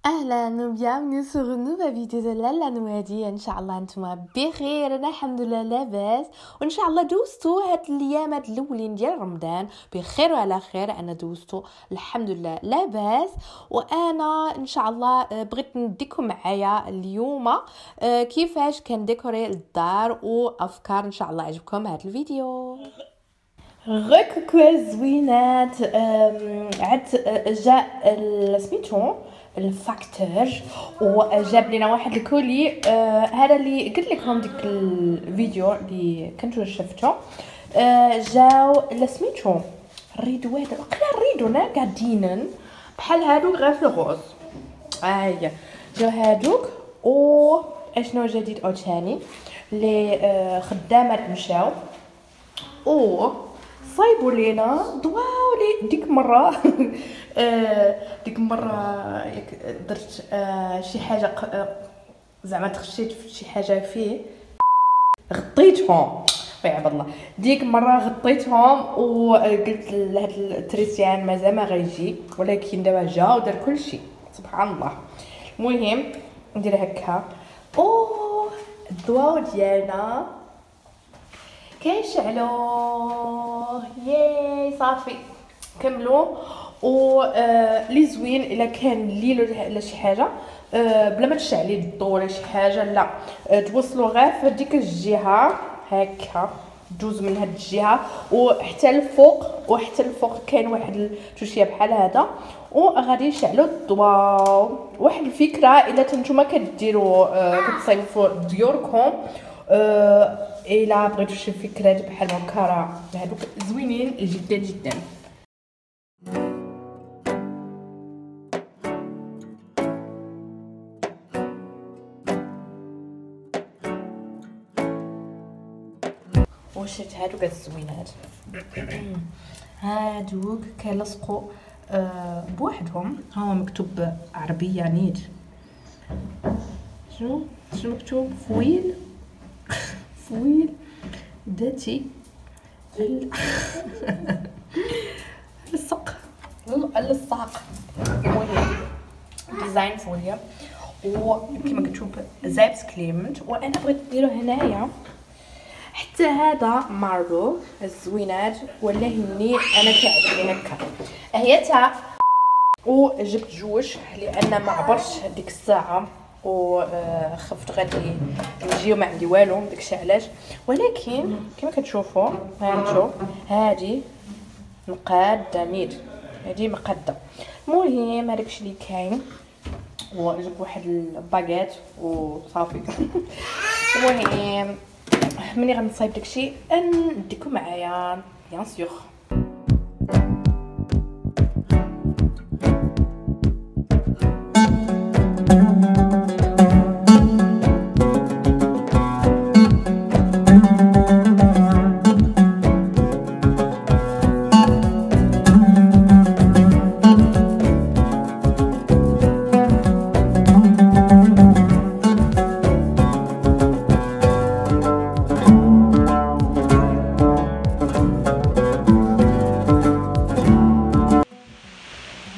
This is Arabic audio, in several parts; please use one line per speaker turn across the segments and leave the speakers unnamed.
اهلا وبيانو سور نوفا فيديو ديال لالا نوادي. ان شاء الله نتوما بخير، انا الحمد لله لاباس، وان شاء الله دوزتو هاد الايامات الاولين ديال رمضان بخير وعلى خير. انا دوزتو الحمد لله لاباس، وانا ان شاء الله بغيت نديكم معايا اليوم كيفاش كنديكوري الدار وافكار. ان شاء الله يعجبكم هاد الفيديو. غوكو زوينات. عاد جاء سميتو الفاكتور وجاب لنا واحد الكولي. هذا اللي قلت لكم ديك الفيديو اللي كنتو شفتو. جاو سميتو الريدوات، وقيلا الريدونا قاعدين بحال هادوك غير في الغوز. جاو هادوك. و اشنو جديد او ثاني اللي خدامات مشاو او صايبوا لينا ضواو لي ديك مره. ديك مره درت شي حاجه زعما تخشيت في شي حاجه فيه غطيتهم يا عبد الله. ديك مره غطيتهم وقلت لهاد التريسيان مازال ما غيجي، ولكن دابا جا ودار كلشي سبحان الله. المهم ندير هكا. الضواو ديالنا كيشعلوا ياي صافي كملوا. و لي زوين الا كان الليل ولا شي حاجه بلا ما تشعلي الضو ولا شي حاجه، لا توصلوا غير في ديك الجهه هكا، دوز من هاد الجهه وحتى الفوق كاين واحد التوشيه بحال هذا، وغادي يشعلوا الضواو. واحد الفكره الا نتوما كديروا كتصايبوا ديوركم، الا بغيتو شي فكرات بحال هكا هادوك زوينين جدا جدا. وشريت هادوك الزوينات. هادوك كيلصقوا بوحدهم، ها هو مكتوب عربيه نيت. شنو مكتوب؟ فويل ذاتي اللصق. المهم ديزاين فوليا وكما مكتوب زابس كليمنت، وانا بغيت نديرو هنايا حتى هذا مارلو الزوينات. والله اني انا كيعجبني هكا هي تاع. وجبت جوج لان ما عبرش ديك الساعه وخفت غادي نجيو ما عندي والو داكشي علاش. ولكن كما كتشوفوا هانتو هادي مقاده نيت، هادي مقاده. المهم هذاكشي اللي كاين، وجبت واحد الباغيت وصافي. المهم ملي غنصايب داكشي نديكم معايا بيان سور.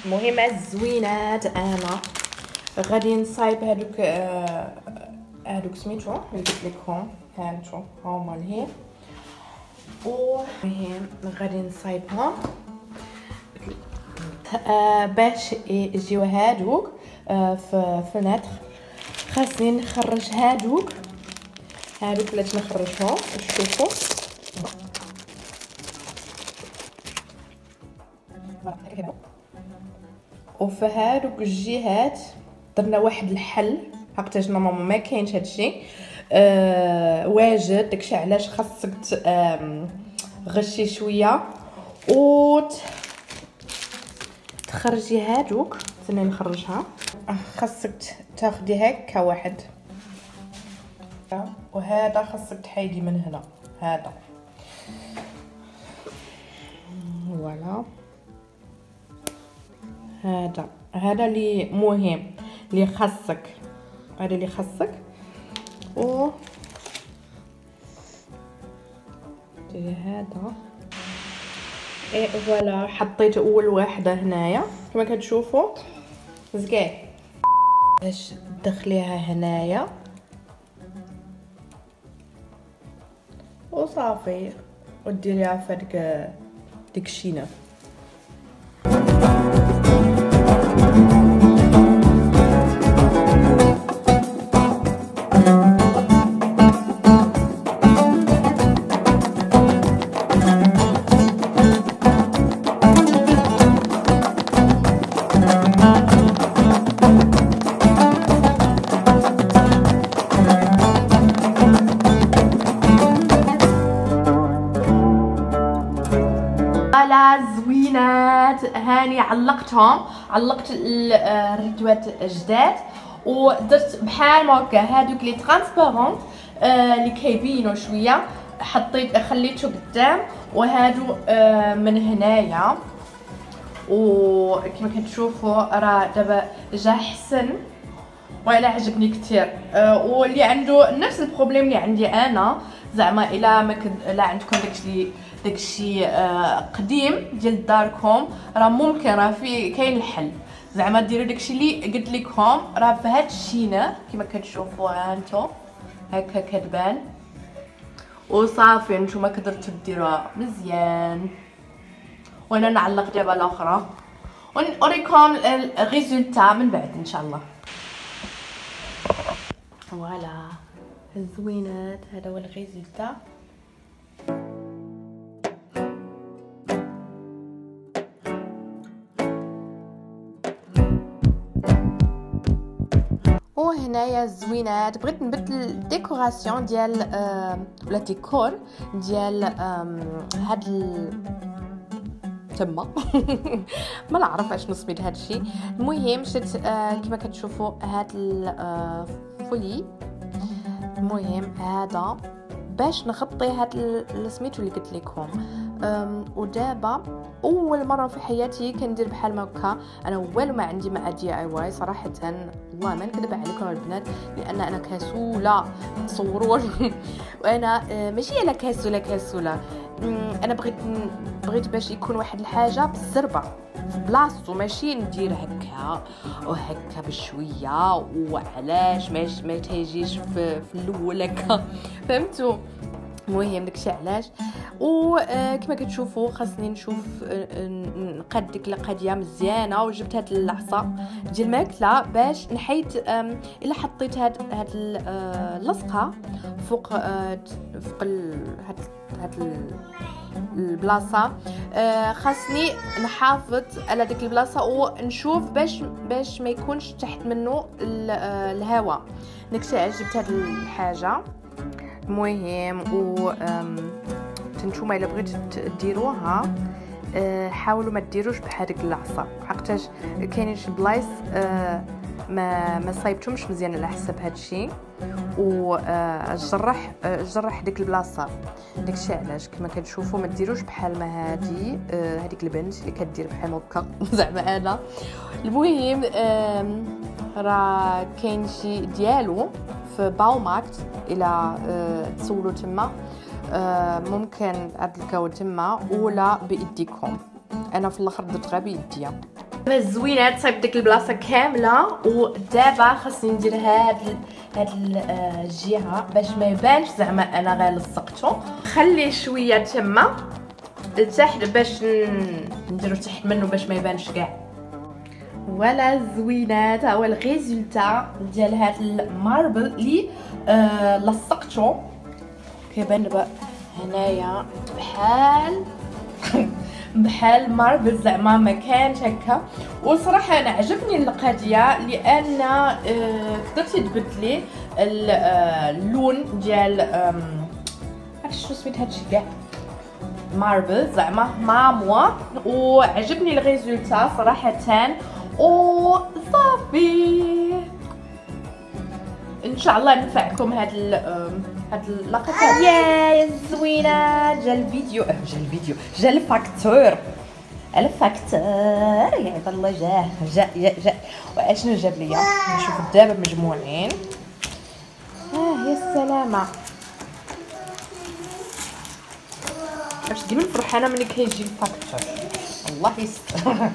المهم الزوينات انا غادي نصايب هادوك سميتو اللي قلت لكم هانتو هما لهيه. المهم غادي نصايبهم باش يجيو هادوك في النتر. خاصني نخرج هادوك بلاتي نخرجهم. شوفوا وفي هادوك الجهات درنا واحد الحل حقاش نورمالمون ما كاينش هادشي واجد. داكشي علاش خاصك غشي شويه و تخرجي هادوك. ثاني نخرجها. خاصك تاخدي هكا واحد، وهذا خاصك تحيدي من هنا هذا فوالا. هذا اللي مهم اللي خاصك، هذا اللي خاصك. و هذا فوالا حطيت اول واحده هنايا كما كتشوفوا زكاي. باش تدخليها هنايا وصافي وديريها في ديك الشينه. زوينات هاني علقت الريدوات الجداد ودرت بحال هكا هادوك لي ترانسبارون اللي كيبينوا شويه، خليته قدام وهادو من هنايا. وكما كتشوفوا راه دابا جا حسن وانا عجبني كثير. واللي عنده نفس البروبليم اللي عندي انا، زعما الا عندكم داكشي قديم ديال داركم، راه ممكن راه كاين الحل، زعما ديروا داكشي اللي قلت لكم. راه في هاد الشينه كما كتشوفوا هانتو هكا كتبان وصافي. نتوما قدرتوا ديروها مزيان. وانا نعلق دابا الاخرى ونوريكم الريزولتا من بعد ان شاء الله. فوالا الزوينات، هذا هو الريزولتا. وهنايا الزوينات بغيت نبدل الديكوراسيون ديال ولا ديكور ديال هاد تما ما نعرف اشنو سميت هادشي. المهم شت كما كتشوفوا هاد الفولي. المهم هذا باش نغطي هاد سميتو اللي قلت لكم. ودابا اول مره في حياتي كندير بحال هكا. انا والو ما عندي مع دي اي واي صراحه، والله ما نكذب عليكم البنات، لان انا كسوله تصورون وانا ماشي انا كسوله. انا بغيت باش يكون واحد الحاجه بالزربه في بلاصتو، ماشي ندير هكا وهكا بشويه وعلاش ما تيجيش في الاول هكا، فهمتوا؟ المهم داكشي علاش. وكما كتشوفوا خاصني نشوف نقاد ديك القضيه مزيانه. وجبت هاد العصا ديال الماكله باش نحيد الا حطيت هاد اللصقه فوق هاد البلاصه، خاصني نحافظ على ديك البلاصه ونشوف باش ما يكونش تحت منه الهواء. داكشي علاش جبت هاد الحاجه. المهم نتوما الا بغيتوا ديروها حاولوا ما ديروش بحال ديك العصا، حقاش كاينين شي بلايص ما صايبتهمش مزيان على حسب هادشي جرح ديك البلاصه. داكشي علاش كما كتشوفوا ما ديروش بحال ما هذيك البنت اللي كدير بحال هكا زعما انا. المهم راه كاين شي ديالو في باوماكت الا تسولوا تما ممكن تلقاو تما ولا بايديكم. انا في الاخر درت غير بيديا. دابا الزوينات صايب ديك البلاصه كامله، ودابا خاصني ندير هاد الجهه باش ما يبانش زعما انا غير لصقته. خلي شويه تما لتحت باش نديرو تحت منه باش ما يبانش كاع. ولا الزوينات ها هو الريزولتا ديال هاد الماربل اللي لصقته. كيبان دابا هنايا بحال ماربل، زعما ما كانش هكا. وصراحه انا عجبني القضيه لان قدرتي تبدلي اللون ديال عرفتي شنو سميت هادشي كاع ماربل زعما ماموا. وعجبني الريزولتا صراحه وصافي. ان شاء الله نفعكم هاد اللقطات. يا الزوينه جا الفيديو جا الفاكتور يا عباد الله جا واشنو جاب ليا. نشوف دابا مجموعين. يا السلامه. باش ديما فرحانه ملي كيجي الفاكتور، الله يستر.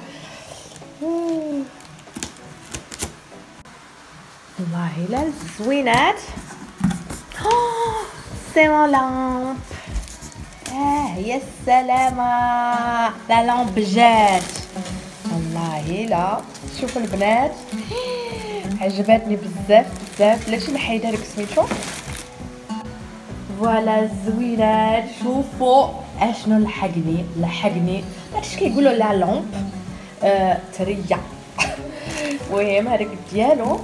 والله لا زوينات. سي مون لامب. يا السلامة، لا لامب جات والله. لا شوفوا البنات عجبتني بزاف بزاف. لاشي نحيدها لك سميتو. فوالا زوينات. شوفوا اشنو لحقني هادشي كيقولوا لا لامب تريا. المهم هذاك ديالو.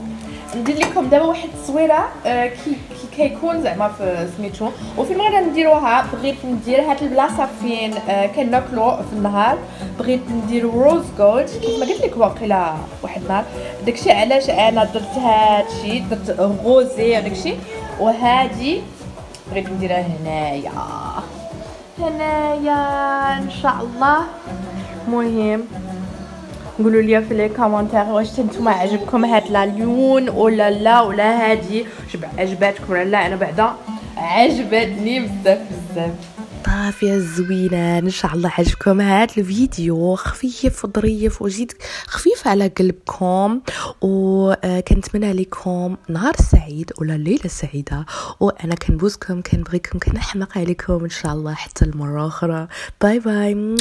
ندير لكم دابا واحد التصويره كي كيكون زعما في سميتو وفين بغينا نديروها. بغيت ندير هاد البلاصه فين كناكلو في النهار. بغيت نديرو روز جولد كيف ما قلت لك واقيلا واحد النهار. داكشي علاش انا درت هادشي، درت غوزي داكشي. وهادي بغيت نديرها هنايا ان شاء الله. مهم قولوا لي في لي كومونتير واش نتوما عجبكم هاد لا لون ولا لا، ولا هادي عجباتكم ولا لا. انا بعدا عجبتني بزاف بزاف. صافي يا زوينه، ان شاء الله عجبكم هاد الفيديو خفيف وظريف وجيت خفيف على قلبكم. وكنتمنى لكم نهار سعيد ولا ليله سعيده. وانا كنبوسكم كنبغيكم كنحماق عليكم ان شاء الله حتى المره اخرى. باي باي.